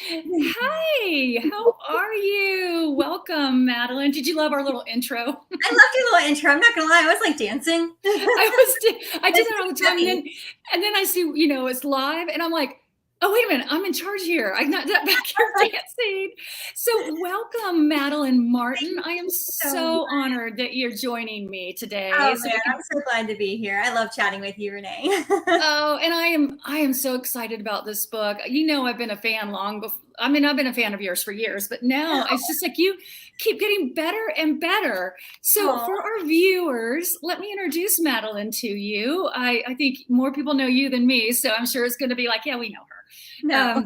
Hi, how are you? Welcome, Madeline. Did you love our little intro? I loved your little intro. I'm not gonna lie, I was like dancing. I I did was that all the so time, and happy. then I see it's live, and I'm like, oh wait a minute, I'm in charge here. I'm not back here dancing. So welcome, Madeline Martin. Thank I am you so much. so honored that you're joining me Oh today, so man, we can. I'm so glad to be here. I love chatting with you, Renee. Oh, and I am so excited about this book. I've been a fan long before. I mean, I've been a fan of yours for years, but now it's just like you keep getting better and better. So, Oh for our viewers, let me introduce Madeline to you. I think more people know you than me, so I'm sure it's going to be like, yeah, we know her. no.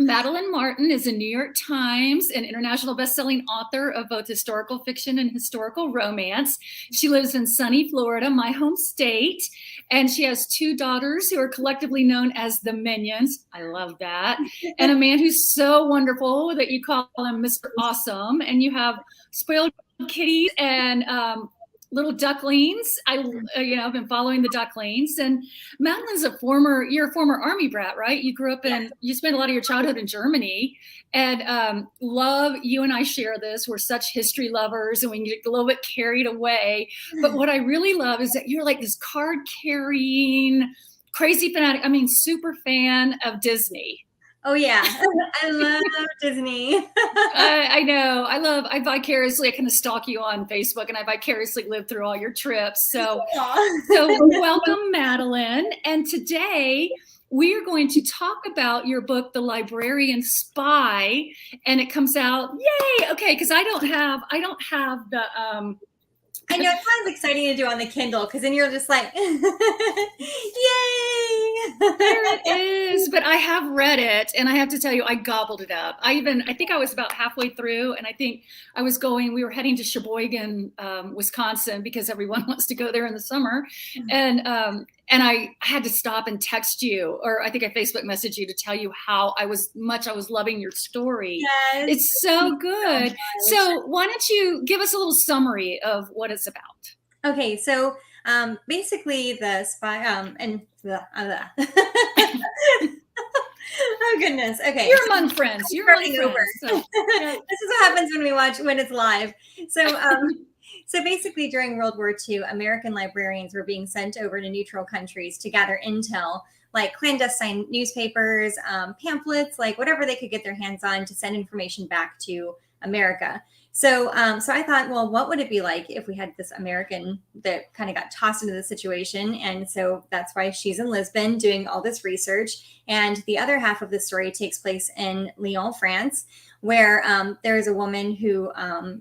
Madeline Martin is a New York Times and international best-selling author of both historical fiction and historical romance. She lives in sunny Florida, my home state, and she has two daughters who are collectively known as the Minions. I love that. And a man who's so wonderful that you call him Mr. Awesome. And you have spoiled kitties and little ducklings. I've been following the ducklings. And Madeline's you're a former Army brat, right? You grew up you spent a lot of your childhood in Germany, and love, you and I share this. We're such history lovers, and we can get a little bit carried away. But what I really love is that you're like this card carrying, crazy fanatic. I mean, super fan of Disney. Oh yeah. I love Disney. I know. I vicariously, I kind of stalk you on Facebook, and I vicariously live through all your trips. So welcome, Madeline. And today we are going to talk about your book, The Librarian Spy, and it comes out, yay. Okay. Cause I don't have the, I know it sounds exciting to do on the Kindle because then you're just like, yay! there it is. But I have read it, and I have to tell you, I gobbled it up. I think I was about halfway through, and I think we were heading to Sheboygan, Wisconsin, because everyone wants to go there in the summer. And I had to stop and text you, or I think I Facebook messaged you to tell you how I was loving your story. Yes. It's so good. So why don't you give us a little summary of what it's about? Okay, so basically the spy and oh goodness. Okay. You're among friends. You're among friends. Over. So, this is what happens when it's live. So basically during World War II, American librarians were being sent over to neutral countries to gather intel, like clandestine newspapers, pamphlets, like whatever they could get their hands on to send information back to America. So I thought, well, what would it be like if we had this American that kind of got tossed into the situation? And so that's why she's in Lisbon doing all this research. And the other half of the story takes place in Lyon, France, where there is a woman who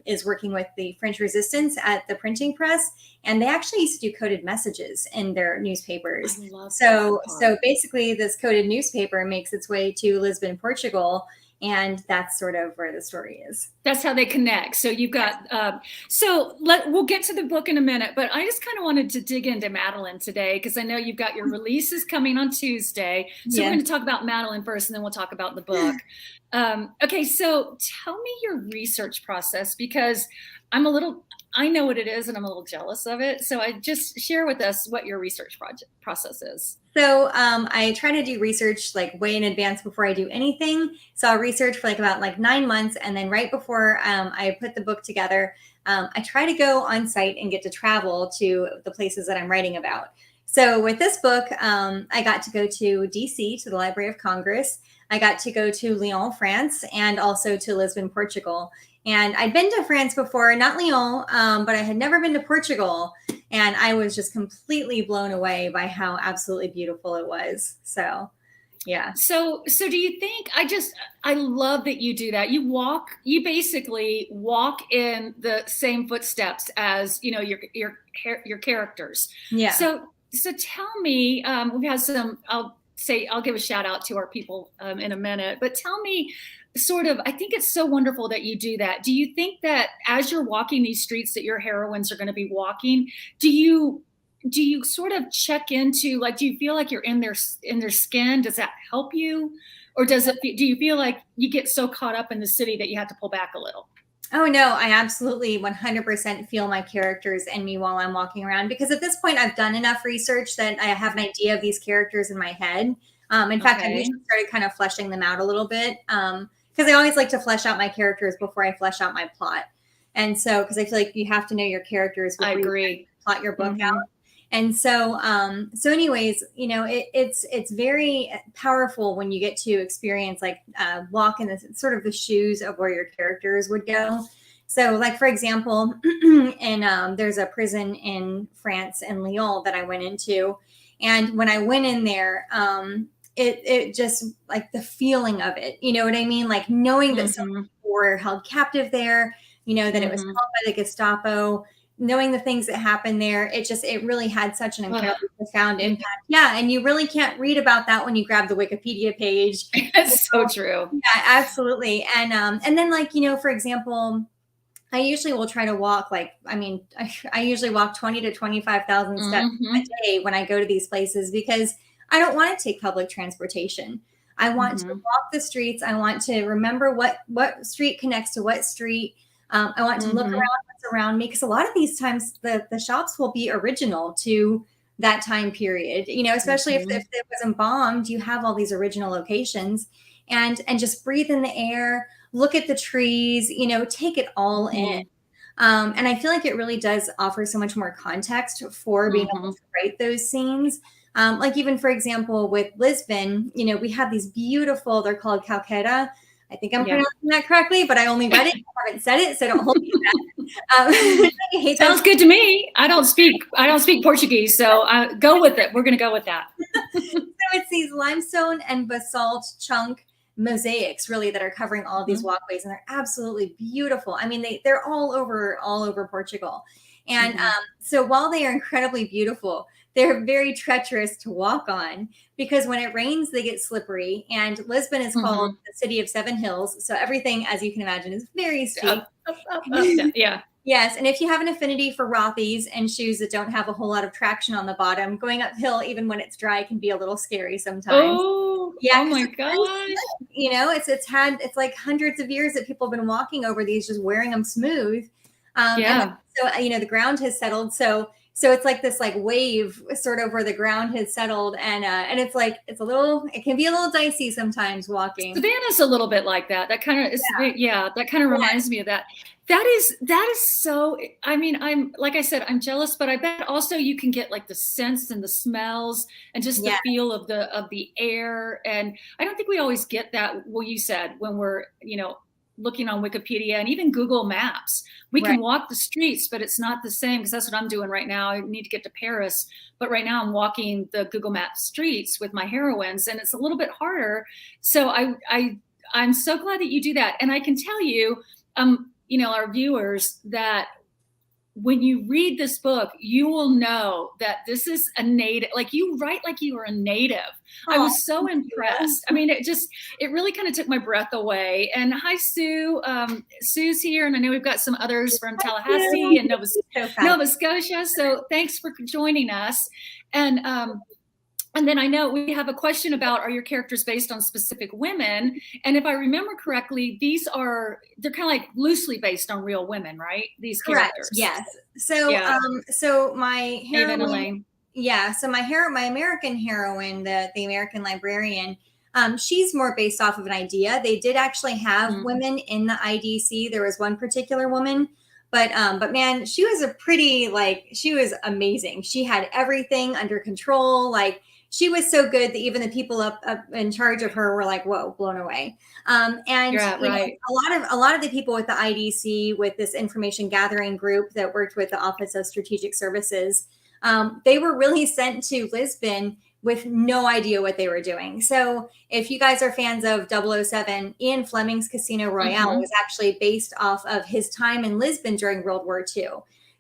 is working with the French resistance at the printing press. And they actually used to do coded messages in their newspapers. So basically this coded newspaper makes its way to Lisbon, Portugal. And that's sort of where the story is. That's how they connect. So you've got, we'll get to the book in a minute, but I just kind of wanted to dig into Madeline today, because I know you've got your releases coming on Tuesday. So we're going to talk about Madeline first, and then we'll talk about the book. Okay, so tell me your research process, because I know what it is, and I'm a little jealous of it. So I just share with us what your research process is. So I try to do research like way in advance before I do anything. So I'll research for about 9 months. And then right before I put the book together, I try to go on site and get to travel to the places that I'm writing about. So with this book, I got to go to DC, to the Library of Congress. I got to go to Lyon, France, and also to Lisbon, Portugal. And I'd been to France before, not Lyon, but I had never been to Portugal. And I was just completely blown away by how absolutely beautiful it was. So, yeah. So do you think, I love that you do that. You basically walk in the same footsteps as, your characters. Yeah. So tell me, we've had I'll give a shout out to our people in a minute, but tell me, I think it's so wonderful that you do that. Do you think that as you're walking these streets that your heroines are going to be walking, do you sort of check into, do you feel like you're in their skin? Does that help you? Or do you feel like you get so caught up in the city that you have to pull back a little? Oh, no, I absolutely 100% feel my characters in me while I'm walking around, because at this point I've done enough research that I have an idea of these characters in my head. In fact, I've Okay. usually started kind of fleshing them out a little bit, because I always like to flesh out my characters before I flesh out my plot. And so, because I feel like you have to know your characters I before you agree. plot your book Mhm. out. And so, anyways, it's very powerful when you get to experience, like, walk in the sort of the shoes of where your characters would go. So, like, for example, and there's a prison in France in Lyon that I went into, and when I went in there, it just, like, the feeling of it, you know what I mean? Like, knowing that some Mhm. people were held captive there, that it was Mhm. held by the Gestapo, knowing the things that happened there, it really had such an Ugh. incredibly profound Yeah. impact. Yeah, and you really can't read about that when you grab the Wikipedia page. It's so true. Yeah, absolutely. And then, like, for example, I usually will try to walk, like, I usually walk 20 to 25,000 steps a Mhm. day when I go to these places, because I don't want to take public transportation. I want to Mhm. walk the streets. I want to remember what street connects to what street. I want to look Mhm. around what's around me, because a lot of these times the shops will be original to that time period. Especially if Mhm. it wasn't bombed, you have all these original locations, and just breathe in the air, look at the trees, take it all in. Mhm. And I feel like it really does offer so much more context for being able Mhm. to write those scenes. Like, even, for example, with Lisbon, we have these beautiful, they're called calquera. I think I'm Yeah. pronouncing that correctly, but I only read it. I haven't said it, so don't hold me to that. I hate those. Sounds good to me. I don't speak Portuguese, so go with it. We're going to go with that. So it's these limestone and basalt chunk mosaics, really, that are covering all of these Mhm. walkways, and they're absolutely beautiful. I mean, they're all over Portugal. And Mhm. so, while they are incredibly beautiful, they're very treacherous to walk on, because when it rains, they get slippery. And Lisbon is called Mhm. the city of seven hills, so everything, as you can imagine, is very steep. Up, up, up, up. Yeah. Yes, and if you have an affinity for Rothy's and shoes that don't have a whole lot of traction on the bottom, going uphill, even when it's dry, can be a little scary sometimes. Oh, Yeah, oh because my it's very gosh. slick. It's like hundreds of years that people have been walking over these, just wearing them smooth. And then, Yeah. so the ground has settled, so it's like this, like, wave sort of where the ground has settled, and it's like, it can be a little dicey sometimes walking. Savannah's a little bit like that. That kind of is, yeah, that kind of Yeah. reminds me of that. That is so, I mean, I'm, like I said, I'm jealous, but I bet also you can get like the scents and the smells and just the Yeah. feel of the air. And I don't think we always get that, well, you said, when we're, looking on Wikipedia and even Google Maps. We Right. can walk the streets, but it's not the same, because that's what I'm doing right now. I need to get to Paris, but right now I'm walking the Google Maps streets with my heroines, and it's a little bit harder. So I'm so glad that you do that. And I can tell you, our viewers, that when you read this book, you will know that this is a native, like, you write like you were a native. I Oh, was so thank you. impressed. I mean, it really kind of took my breath away. And hi, Sue. Sue's here. And I know we've got some others from Thank Tallahassee you. and So fabulous. Nova Scotia. So thanks for joining us. And then I know we have a question about, are your characters based on specific women? And if I remember correctly, they're kind of like loosely based on real women, right? These Correct. characters. Yes. So, Yeah. so my Ava and heroine, Elaine. yeah. So my American heroine, the American librarian, she's more based off of an idea. They did actually have Mm. women in the IDC. There was one particular woman, but man, she was amazing. She had everything under control. Like, she was so good that even the people up in charge of her were like, whoa, blown away. And Yeah, right. a lot of the people with the IDC, with this information gathering group that worked with the Office of Strategic Services, they were really sent to Lisbon with no idea what they were doing. So if you guys are fans of 007, Ian Fleming's Casino Royale was actually based off of his time in Lisbon during World War II.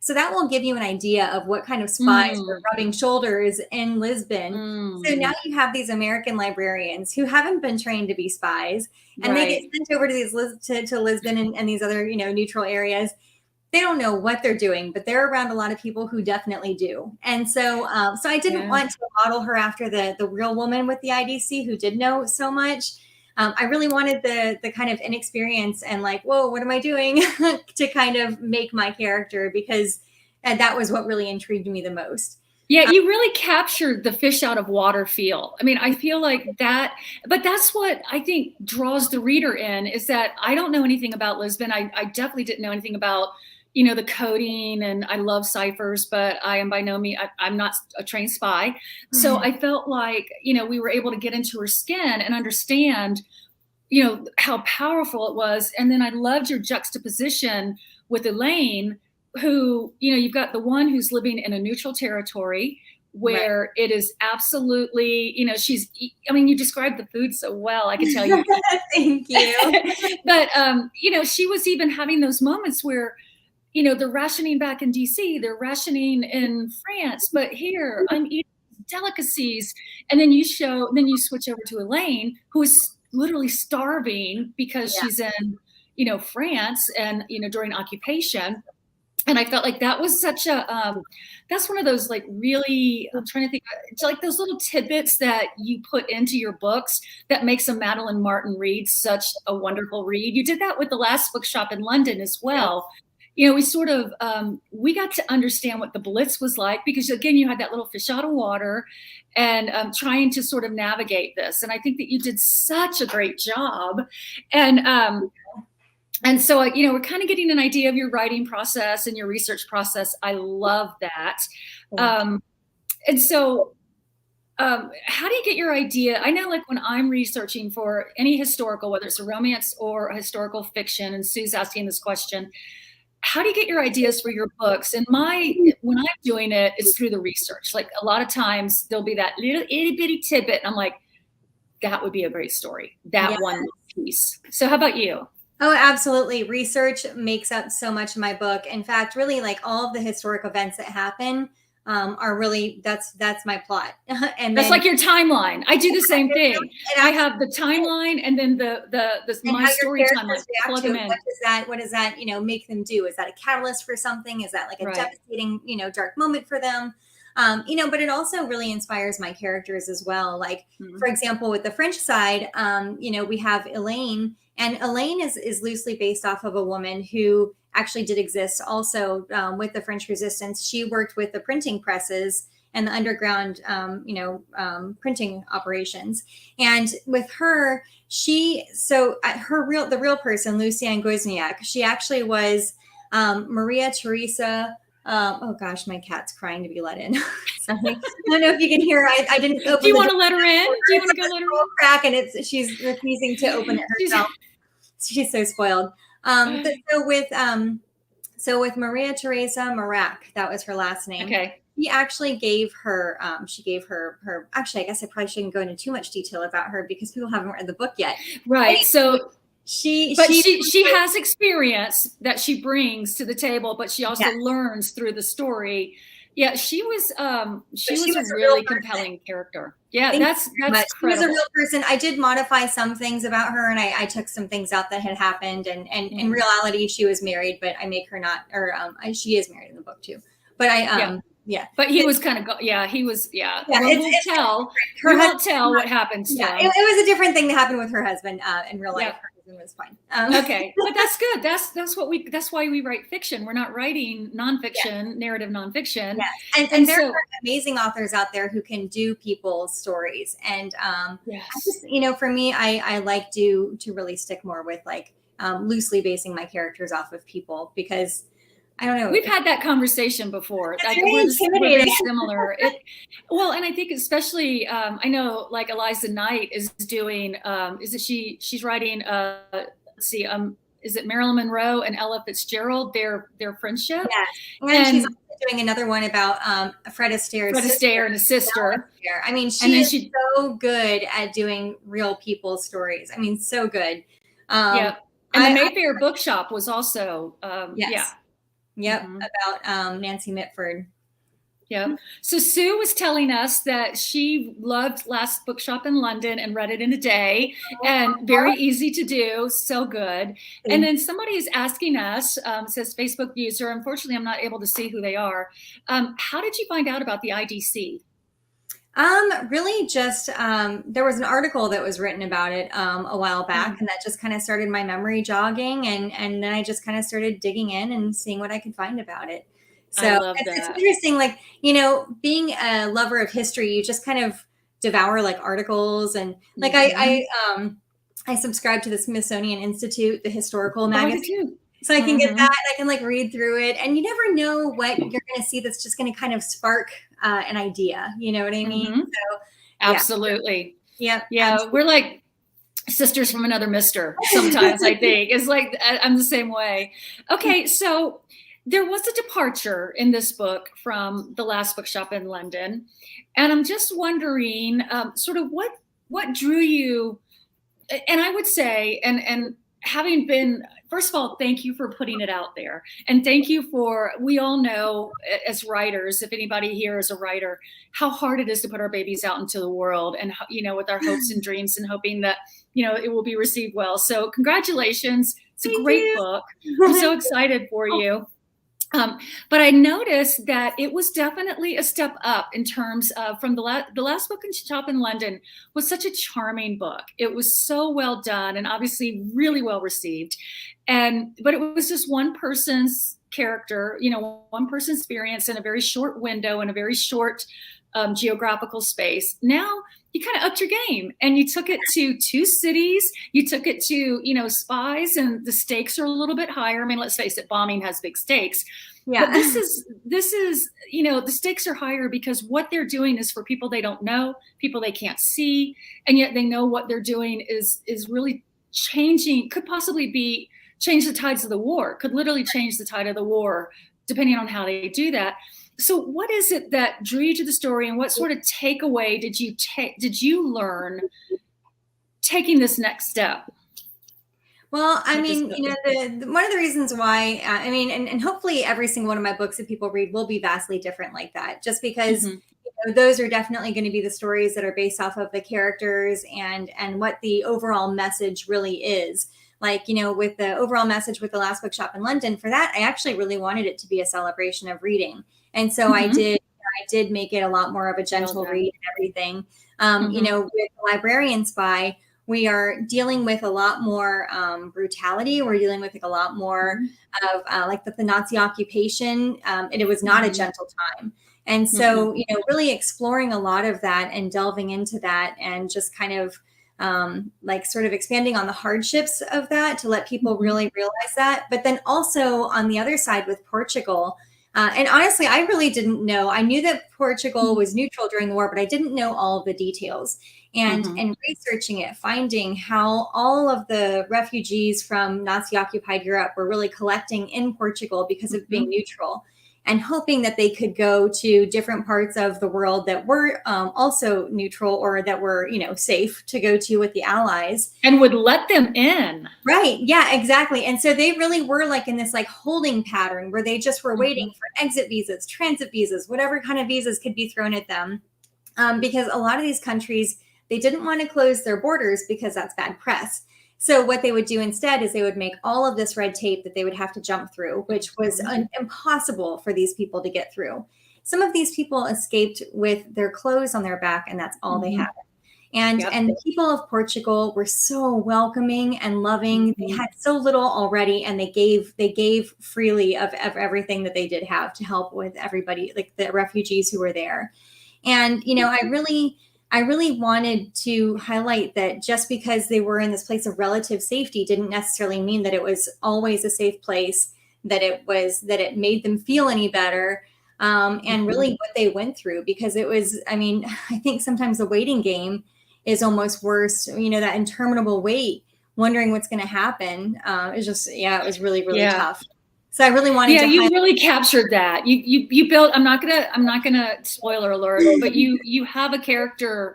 So that will give you an idea of what kind of spies were rubbing shoulders in Lisbon. So now you have these American librarians who haven't been trained to be spies, and they get sent over to to Lisbon and these other, neutral areas. They don't know what they're doing, but they're around a lot of people who definitely do. And so, so I didn't want to model her after the real woman with the IDC who did know so much. I really wanted the kind of inexperience and, like, whoa, what am I doing, to kind of make my character, because that was what really intrigued me the most. Yeah, you really captured the fish out of water feel. I mean, I feel like that, but that's what I think draws the reader in, is that I don't know anything about Lisbon. I definitely didn't know anything about, the coding, and I love ciphers, but I am by no means, I'm not a trained spy. So I felt like, we were able to get into her skin and understand, how powerful it was. And then I loved your juxtaposition with Elaine, who, you've got the one who's living in a neutral territory where it is absolutely, you described the food so well, I can tell you. Thank you. But, she was even having those moments where, they're rationing back in DC, they're rationing in France, but here I'm eating delicacies. And then you switch over to Elaine, who is literally starving because she's in, France and, during occupation. And I felt like that was such a, that's one of those like really, I'm trying to think, it's like those little tidbits that you put into your books that makes a Madeline Martin read such a wonderful read. You did that with the last bookshop in London as well. We sort of, we got to understand what the Blitz was like, because again, you had that little fish out of water and trying to sort of navigate this. And I think that you did such a great job. And so, we're kind of getting an idea of your writing process and your research process. I love that. And so, how do you get your idea? I know, like when I'm researching for any historical, whether it's a romance or a historical fiction, and Sue's asking this question, how do you get your ideas for your books? And when I'm doing it, it's through the research. Like a lot of times there'll be that little itty bitty tidbit, and I'm like, that would be a great story. That one piece. So how about you? Oh, absolutely. Research makes up so much of my book. In fact, really, like all of the historic events that happen are really, that's my plot. And that's like your timeline. I do the same thing. I have the timeline and then the my story timeline. Plug them in. What does that, make them do? Is that a catalyst for something? Is that like a devastating, dark moment for them? But it also really inspires my characters as well. Like, for example, with the French side, we have Elaine, and Elaine is loosely based off of a woman who actually did exist also with the French Resistance. She worked with the printing presses and the underground, printing operations. And with her, the real person, Lucienne Gozniak, she actually was Maria Theresa. Oh gosh, my cat's crying to be let in. Sorry. I don't know if you can hear. I didn't open. Do you want to let her in? Do you want to go let her in? Crack, and she's refusing to open it herself. She's so spoiled. So with Maria Theresa Marac, that was her last name. Okay. She actually gave her. Actually, I guess I probably shouldn't go into too much detail about her because people haven't read the book yet. Right. So. She has experience that she brings to the table, but she also learns through the story. Yeah, she was a really compelling character. Yeah, that's incredible. She was a real person. I did modify some things about her, and I took some things out that had happened. And in reality, she was married, but I make her not, or she is married in the book too. But But he was kind of, he was, We won't tell what happens to him. It was a different thing that happened with her husband in real life. Yeah. Her husband was fine. Okay, but that's good. That's why we write fiction. We're not writing nonfiction, narrative nonfiction. Yes. And there are amazing authors out there who can do people's stories. And I just, for me, I like to really stick more with like loosely basing my characters off of people, because I don't know. We've had that conversation before. It's really intimidating. Similar. And I think especially, I know like Eliza Knight is doing, she's writing, is it Marilyn Monroe and Ella Fitzgerald, their friendship? Yes. And she's also doing another one about Fred Astaire and his sister. I mean, she's so good at doing real people's stories. I mean, so good. And the Mayfair Bookshop was also, about Nancy Mitford. Yeah. So Sue was telling us that she loved Last Bookshop in London and read it in a day, and very easy to do. So good. And then somebody is asking us, says Facebook user, unfortunately, I'm not able to see who they are. How did you find out about the IDC? Really just, there was an article that was written about it a while back, and that just kind of started my memory jogging. And then I just kind of started digging in and seeing what I could find about it. I So love it's that. interesting, like, you know, being a lover of history, you just kind of devour like articles and like I subscribe to the Smithsonian Institute, the historical Oh, I do magazine. too. So I can get that. I can like read through it, and you never know what you're going to see that's just going to kind of spark an idea. You know what I mean? So yeah, Absolutely. yeah, Yeah, absolutely. we're like sisters from another mister sometimes, I think. It's like I'm the same way. Okay, so there was a departure in this book from the last bookshop in London, and I'm just wondering, sort of what drew you. And I would say, and having been, first of all, thank you for putting it out there, and thank you for. We all know as writers, if anybody here is a writer, how hard it is to put our babies out into the world, and with our hopes and dreams, and hoping that it will be received well. So congratulations, it's a Thank great you. book. I'm so excited for you. But I noticed that it was definitely a step up in terms of from the last book in shop in London was such a charming book. It was so well done and obviously really well received. But it was just one person's character, one person's experience in a very short window in a very short geographical space. Now you kind of upped your game and you took it to 2 cities. You took it to, spies, and the stakes are a little bit higher. I mean, let's face it, bombing has big stakes. Yeah. But this is, the stakes are higher because what they're doing is for people they don't know, people they can't see, and yet they know what they're doing is really changing, could possibly change the tides of the war, could literally change the tide of the war, depending on how they do that. So what is it that drew you to the story, and what sort of takeaway did you learn taking this next step? Well, I mean, one of the reasons why, and hopefully every single one of my books that people read will be vastly different like that, just because those are definitely going to be the stories that are based off of the characters and what the overall message really is. Like, with the overall message with the last bookshop in London, for that, I actually really wanted it to be a celebration of reading. And so I did make it a lot more of a gentle read and everything. With Librarian Spy, we are dealing with a lot more brutality. We're dealing with like a lot more of like the Nazi occupation. And it was not a gentle time. And so, really exploring a lot of that and delving into that and just kind of like sort of expanding on the hardships of that to let people really realize that. But then also on the other side with Portugal, and honestly, I really didn't know. I knew that Portugal was neutral during the war, but I didn't know all of the details. And researching it, finding how all of the refugees from Nazi-occupied Europe were really collecting in Portugal because of being neutral, and hoping that they could go to different parts of the world that were also neutral or that were, safe to go to with the Allies. And would let them in. Right. Yeah, exactly. And so they really were like in this like holding pattern where they just were waiting for exit visas, transit visas, whatever kind of visas could be thrown at them. Because a lot of these countries, they didn't want to close their borders because that's bad press. So what they would do instead is they would make all of this red tape that they would have to jump through, which was impossible for these people to get through. Some of these people escaped with their clothes on their back, and that's all they had. And the people of Portugal were so welcoming and loving. They had so little already, and they gave freely of everything that they did have to help with everybody, like the refugees who were there. And I really wanted to highlight that just because they were in this place of relative safety didn't necessarily mean that it was always a safe place, that it made them feel any better, and really what they went through, because it was, I think sometimes the waiting game is almost worse, that interminable wait, wondering what's going to happen. It's just, it was really, really tough. So I really wanted to. You really captured that. You built. I'm not gonna spoiler alert, but you have a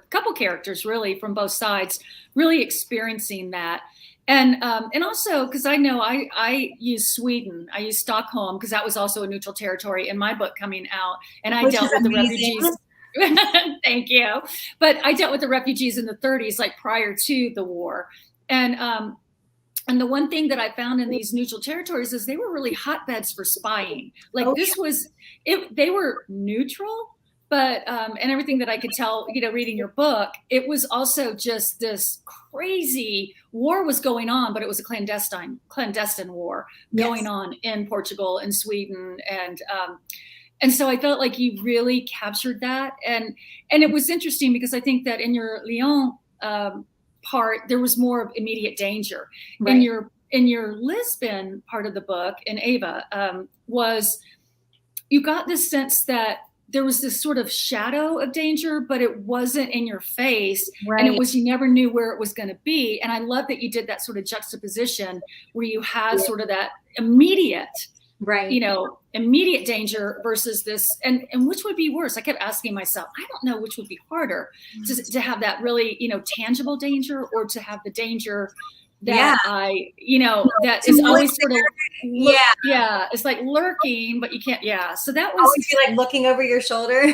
couple characters really from both sides, really experiencing that, and also because I know I use Sweden, I use Stockholm because that was also a neutral territory in my book coming out, and I dealt with the refugees. Thank you, but I dealt with the refugees in the 30s, like prior to the war, and the one thing that I found in these neutral territories is they were really hotbeds for spying. Like they were neutral, But and everything that I could tell, reading your book, it was also just this crazy war was going on, but it was a clandestine war going on in Portugal and Sweden, and so I felt like you really captured that, and it was interesting because I think that in your Lyon part there was more of immediate danger. Right. In your Lisbon part of the book, in Ava, was you got this sense that there was this sort of shadow of danger, but it wasn't in your face. Right. And it was, you never knew where it was going to be. And I love that you did that sort of juxtaposition where you had sort of that immediate, immediate danger versus this, and which would be worse? I kept asking myself, I don't know which would be harder, to have that really, tangible danger, or to have the danger that that is always sort of, it's like lurking, but you can't. So that was always be like looking over your shoulder.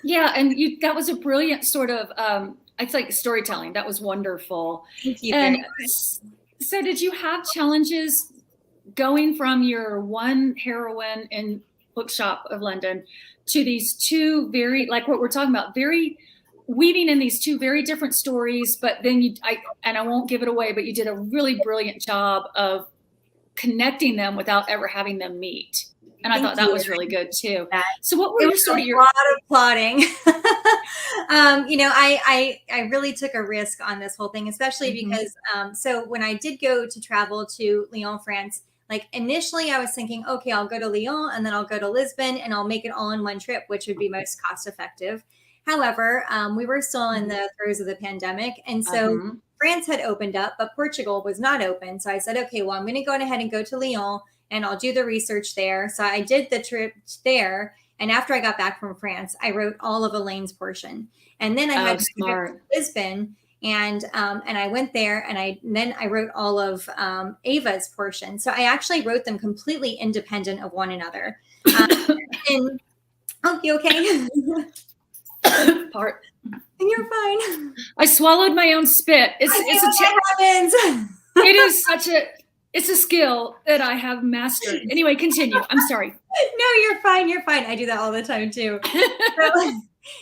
And that was a brilliant sort of, it's like storytelling. That was wonderful. Thank you. And so did you have challenges going from your one heroine in Bookshop of London to these two very, like what we're talking about, very weaving in these two very different stories, but then I won't give it away, but you did a really brilliant job of connecting them without ever having them meet. And I thought that was really good too. So what were your lot of plotting. I really took a risk on this whole thing, especially because so when I did go to travel to Lyon, France, like initially I was thinking, okay, I'll go to Lyon and then I'll go to Lisbon and I'll make it all in one trip, which would be most cost effective. However, we were still in the throes of the pandemic. And so France had opened up, but Portugal was not open. So I said, okay, well, I'm going to go ahead and go to Lyon and I'll do the research there. So I did the trip there. And after I got back from France, I wrote all of Elaine's portion. And then I had to go to Lisbon, and I went there, and then I wrote all of Ava's portion. So I actually wrote them completely independent of one another. And you okay? Part. And you're fine. I swallowed my own spit. It's a skill that I have mastered. Anyway, continue. I'm sorry. No, you're fine. You're fine. I do that all the time too.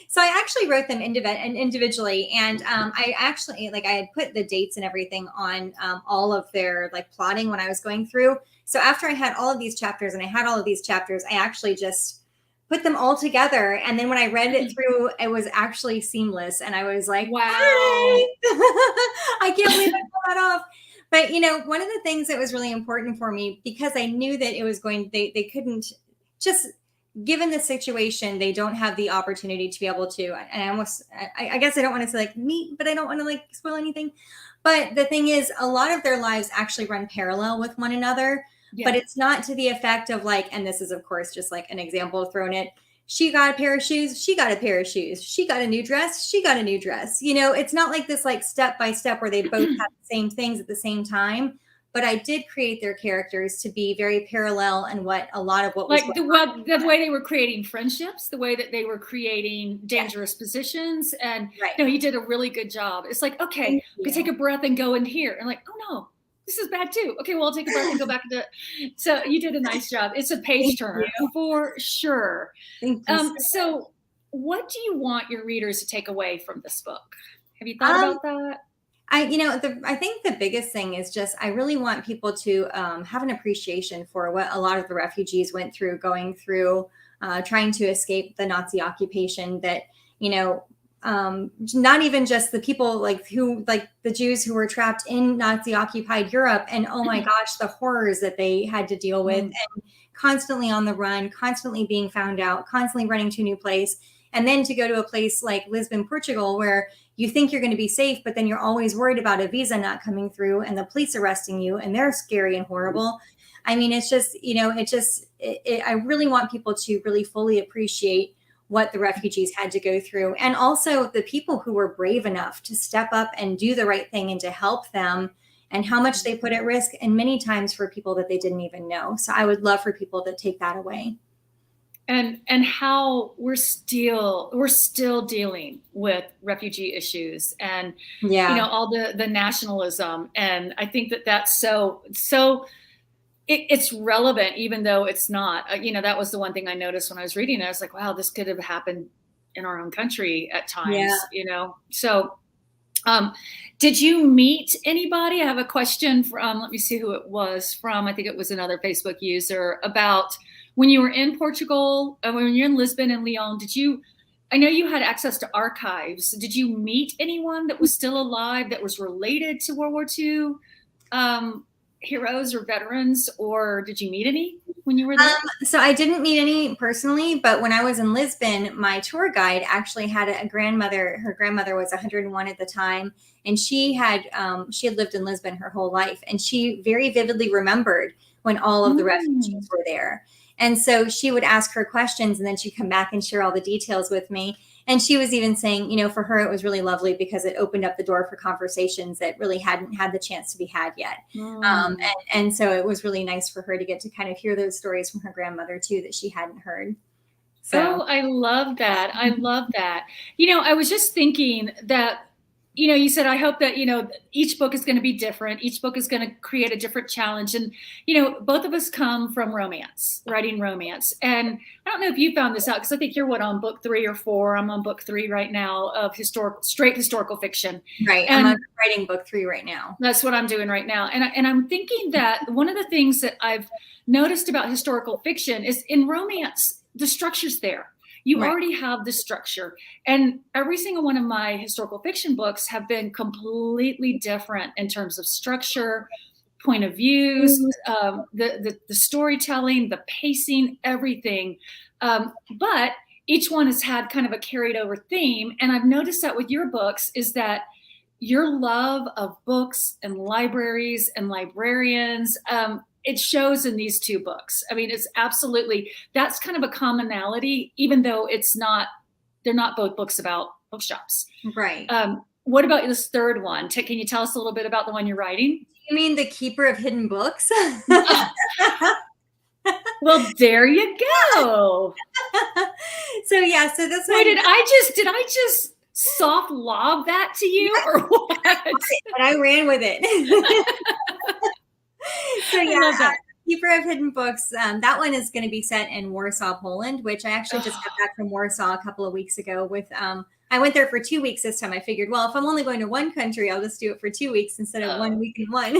So I actually wrote them individually, and I actually I had put the dates and everything on all of their plotting when I was going through. So after I had all of these chapters, I actually just put them all together. And then when I read it through, it was actually seamless. And I was like, wow, I can't believe I pulled that off. But, one of the things that was really important for me, because I knew that it was they couldn't just, given the situation, they don't have the opportunity to be able to, and I guess I don't want to say meet, but I don't want to spoil anything. But the thing is, a lot of their lives actually run parallel with one another. Yeah. But it's not to the effect of and this is of course just an example thrown it. She got a pair of shoes. She got a pair of shoes. She got a new dress. She got a new dress. It's not like this step by step where they both have the same things at the same time. But I did create their characters to be very parallel, and what was the way they were creating friendships, the way that they were creating dangerous positions, and you did a really good job. It's okay, we take a breath and go in here, and oh no, this is bad too. Okay, well, I'll take a breath and go back into it. So you did a nice job. It's a page turner for sure. Thank you. So what do you want your readers to take away from this book? Have you thought about that? I think the biggest thing is just, I really want people to have an appreciation for what a lot of the refugees went through, going through, trying to escape the Nazi occupation, that, not even just the people the Jews who were trapped in Nazi occupied Europe, and oh my gosh, the horrors that they had to deal with, and constantly on the run, constantly being found out, constantly running to a new place. And then to go to a place like Lisbon, Portugal, where you think you're going to be safe, but then you're always worried about a visa not coming through and the police arresting you, and they're scary and horrible. I mean, it's just, I really want people to really fully appreciate what the refugees had to go through, and also the people who were brave enough to step up and do the right thing and to help them, and how much they put at risk, and many times for people that they didn't even know. So I would love for people to take that away. And how we're still dealing with refugee issues, and all the nationalism, and I think that's so it's relevant, even though it's not. You know, that was the one thing I noticed when I was reading it. I was like, wow, this could have happened in our own country at times, Yeah. you know? So, did you meet anybody? I have a question from, let me see who it was from. I think it was another Facebook user, about when you were in Portugal, when you're in Lisbon and Lyon, I know you had access to archives. Did you meet anyone that was still alive that was related to World War II heroes or veterans, or did you meet any when you were there? So I didn't meet any personally, but when I was in Lisbon, my tour guide actually had a grandmother. Her grandmother was 101 at the time, and she had lived in Lisbon her whole life, and she very vividly remembered when all of the refugees were there. And so she would ask her questions, and then she'd come back and share all the details with me. And she was even saying, you know, for her, it was really lovely because it opened up the door for conversations that really hadn't had the chance to be had yet. And so it was really nice for her to get to kind of hear those stories from her grandmother too, that she hadn't heard. So. Oh, I love that. I love that. You know, I was just thinking that, you know, you said, I hope that, you know, each book is going to be different. Each book is going to create a different challenge. And, you know, both of us come from romance, writing romance. And I don't know if you found this out, because I think you're on book 3 or 4. I'm on book 3 right now of straight historical fiction. Right. And I'm writing book 3 right now. That's what I'm doing right now. And I'm thinking that one of the things that I've noticed about historical fiction is, in romance, the structure's there. You already have the structure. And every single one of my historical fiction books have been completely different in terms of structure, point of views, the storytelling, the pacing, everything. But each one has had kind of a carried over theme. And I've noticed that with your books is that your love of books and libraries and librarians, it shows in these 2 books. I mean, it's absolutely, that's kind of a commonality, even though they're not both books about bookshops. Right. What about this 3rd one? Can you tell us a little bit about the one you're writing? You mean The Keeper of Hidden Books? Well, there you go. So yeah, so this one. Wait, did I just soft lob that to you, or what? But I ran with it. So yeah, Keeper of Hidden Books, that one is going to be set in Warsaw, Poland, which I actually just got back from Warsaw a couple of weeks ago with, I went there for 2 weeks this time. I figured, well, if I'm only going to one country, I'll just do it for 2 weeks instead of 1 week in one.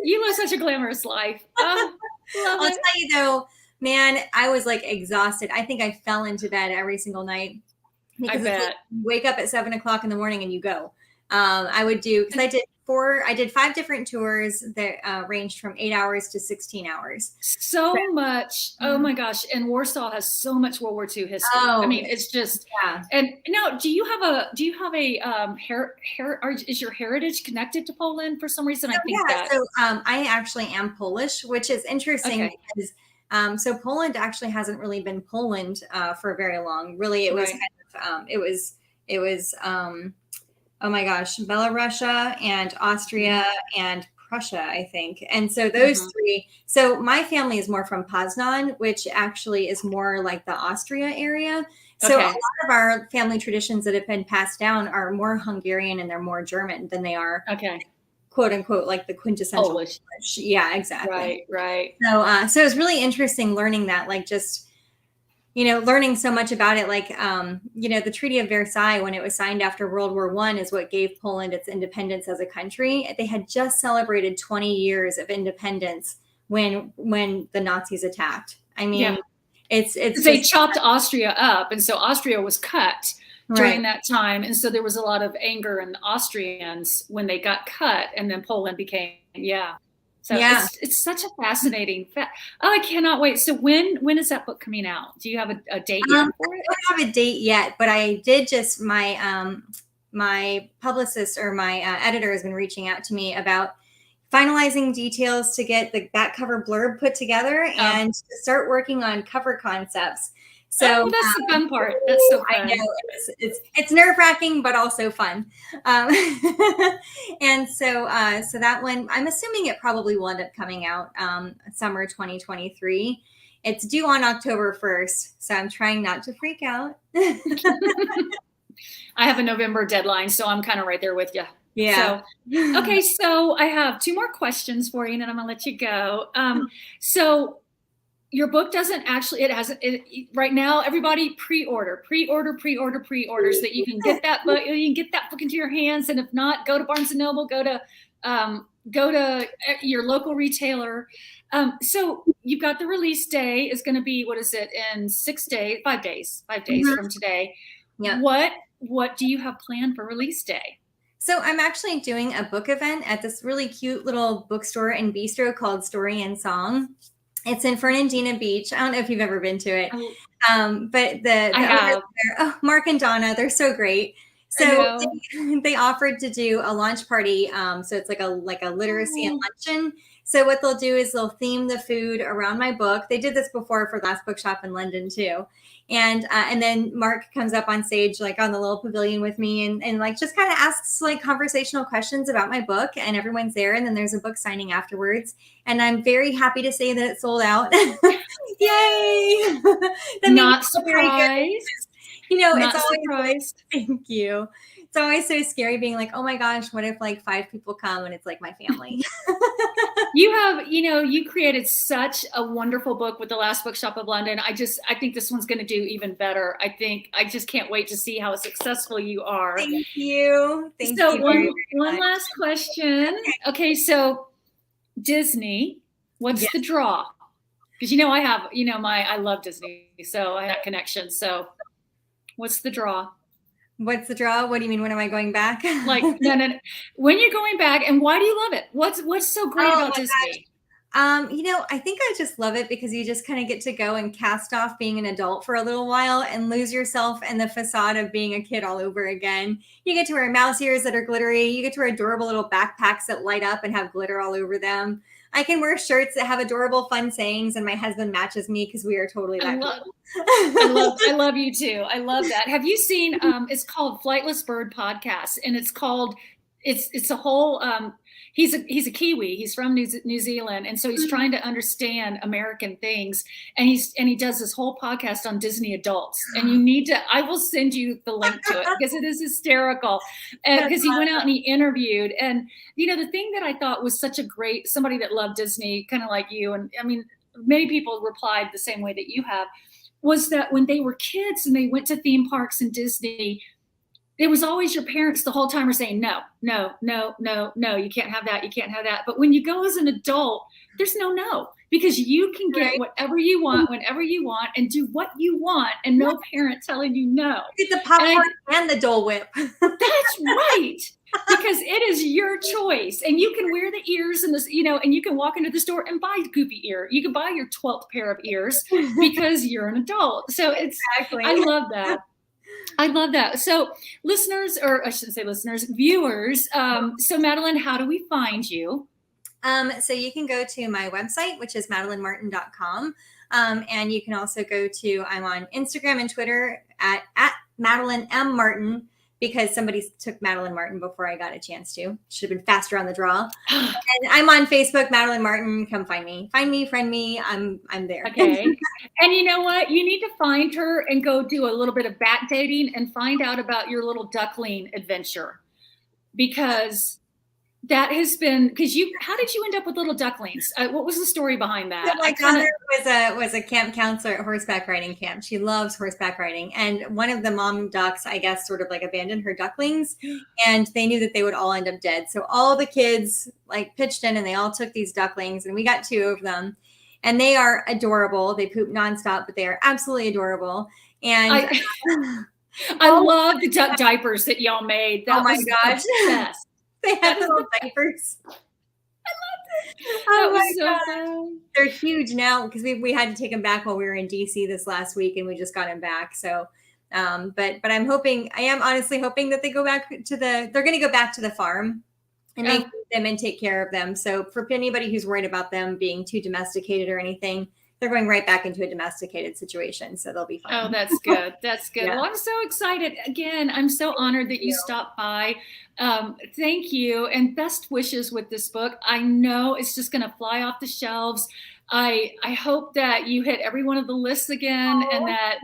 You live such a glamorous life. I'll tell you though, man, I was like exhausted. I think I fell into bed every single night. Because I bet. Like, you wake up at 7 o'clock in the morning and you go. I would do, because I did 5 different tours that ranged from 8 hours to 16 hours. So much. Oh my gosh. And Warsaw has so much World War II history. I mean, it's just, and now, do you have a is your heritage connected to Poland for some reason? I think that. So I actually am Polish, which is interesting because so Poland actually hasn't really been Poland for very long. Really, it was kind of, oh my gosh, Belarusia and Austria and Prussia, I think. And so those 3, so my family is more from Poznan, which actually is more like the Austria area. So a lot of our family traditions that have been passed down are more Hungarian and they're more German than they are, quote unquote, like the quintessential Polish. Yeah, exactly. Right. So it was really interesting learning that, like, just, you know, learning so much about it, like, you know, the Treaty of Versailles, when it was signed after World War I, is what gave Poland its independence as a country. They had just celebrated 20 years of independence when the Nazis attacked. I mean, it's they chopped Austria up, and so Austria was cut during that time, and so there was a lot of anger in the Austrians when they got cut, and then Poland became So it's such a fascinating fact. Oh, I cannot wait. So when is that book coming out? Do you have a date yet for it? I don't have a date yet, but I did just, my publicist or my editor has been reaching out to me about finalizing details to get the back cover blurb put together and to start working on cover concepts. So that's the fun part. That's so fun. I know it's nerve-wracking, but also fun. And so that one, I'm assuming it probably will end up coming out summer 2023. It's due on October 1st, so I'm trying not to freak out. I have a November deadline, so I'm kind of right there with you. Yeah. So, okay, so I have 2 more questions for you, and then I'm gonna let you go. So your book doesn't actually, right now, everybody pre-order so that you can get that book, into your hands. And if not, go to Barnes and Noble, go to your local retailer. So you've got the release day is going to be, what is it, in 5 days from today. Yeah. What do you have planned for release day? So I'm actually doing a book event at this really cute little bookstore and bistro called Story and Song. It's in Fernandina Beach. I don't know if you've ever been to it, but the owners there, Mark and Donna, they're so great. So they offered to do a launch party. So it's like a literacy and luncheon. So what they'll do is they'll theme the food around my book. They did this before for Last Bookshop in London too. And then Mark comes up on stage, like on the little pavilion with me and like just kind of asks like conversational questions about my book, and everyone's there. And then there's a book signing afterwards. And I'm very happy to say that it sold out. Yay! Not surprised. It's always surprised. Thank you. It's always so scary being like, oh my gosh, what if like 5 people come and it's like my family? You created such a wonderful book with The Last Bookshop of London. I think this one's going to do even better. I just can't wait to see how successful you are. Thank you. So one last question. Okay, so Disney, what's the draw? Because I love Disney, so I have that connection. So what's the draw? What's the draw? What do you mean? When am I going back? Like, no. When you're going back, and why do you love it? What's so great about Disney? I think I just love it because you just kind of get to go and cast off being an adult for a little while and lose yourself in the facade of being a kid all over again. You get to wear mouse ears that are glittery. You get to wear adorable little backpacks that light up and have glitter all over them. I can wear shirts that have adorable, fun sayings, and my husband matches me because we are totally that cool. I love you too. I love that. Have you seen? It's called Flightless Bird Podcast, and it's a whole. He's a Kiwi. He's from New Zealand, and so he's trying to understand American things. And he does this whole podcast on Disney adults. And you need to. I will send you the link to it because it is hysterical. Because he went out and he interviewed, and the thing that I thought was such a great somebody that loved Disney, kind of like you, and I mean, many people replied the same way that you have, was that when they were kids and they went to theme parks and Disney, it was always your parents the whole time are saying, no, you can't have that. You can't have that. But when you go as an adult, there's no, because you can get whatever you want, whenever you want, and do what you want, and no parent telling you no. Get the popcorn and the Dole Whip. That's right. Because it is your choice, and you can wear the ears and and you can walk into the store and buy goopy ear. You can buy your 12th pair of ears because you're an adult. So I love that. I love that. So listeners, or I shouldn't say listeners, viewers. So Madeline, how do we find you? So you can go to my website, which is madelinemartin.com. And you can also I'm on Instagram and Twitter at Madeline M. Martin, because somebody took Madeline Martin before I got a chance to. Should have been faster on the draw. And I'm on Facebook, Madeline Martin. Come find me. Friend me. I'm there. Okay. And you know what? You need to find her and go do a little bit of backdating and find out about your little duckling adventure. Because that has been, how did you end up with little ducklings? What was the story behind that? So my daughter was a camp counselor at horseback riding camp. She loves horseback riding. And one of the mom ducks, I guess, sort of like abandoned her ducklings, and they knew that they would all end up dead. So all the kids like pitched in and they all took these ducklings, and we got 2 of them, and they are adorable. They poop nonstop, but they are absolutely adorable. And I love the duck diapers that y'all made. That my gosh. The best. They have little diapers. I love it. Oh my God. They're huge now because we had to take them back while we were in DC this last week, and we just got them back. So, but I am honestly hoping that they go back they're going to go back to the farm and they feed them and take care of them. So for anybody who's worried about them being too domesticated or anything, they're going right back into a domesticated situation. So they'll be fine. Oh, that's good. That's good. Yeah. Well, I'm so excited. Again, I'm so honored that you stopped by. Thank you. And best wishes with this book. I know it's just going to fly off the shelves. I hope that you hit every one of the lists again, and that,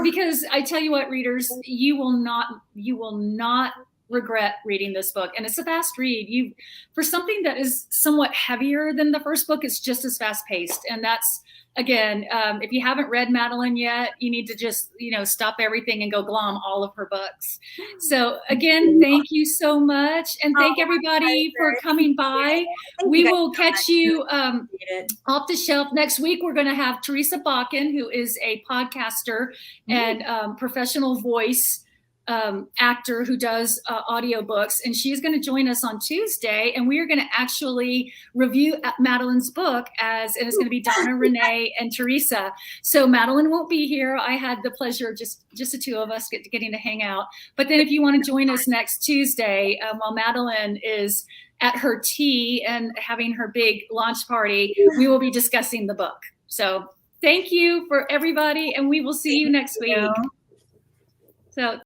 because I tell you what, readers, you will not regret reading this book. And it's a fast read. For something that is somewhat heavier than the first book, it's just as fast paced. And that's, again, if you haven't read Madeline yet, you need to just, stop everything and go glom all of her books. So again, thank you so much. And thank everybody for coming by. We will catch you off the shelf. Next week, we're going to have Teresa Bakken, who is a podcaster and professional voice actor who does audiobooks, and she's going to join us on Tuesday, and we are going to actually review Madeline's book and it's going to be Donna, Renee, and Teresa. So Madeline won't be here. I had the pleasure of just the two of us getting to hang out. But then if you want to join us next Tuesday, while Madeline is at her tea and having her big launch party, we will be discussing the book. So thank you for everybody, and we will see you next week. So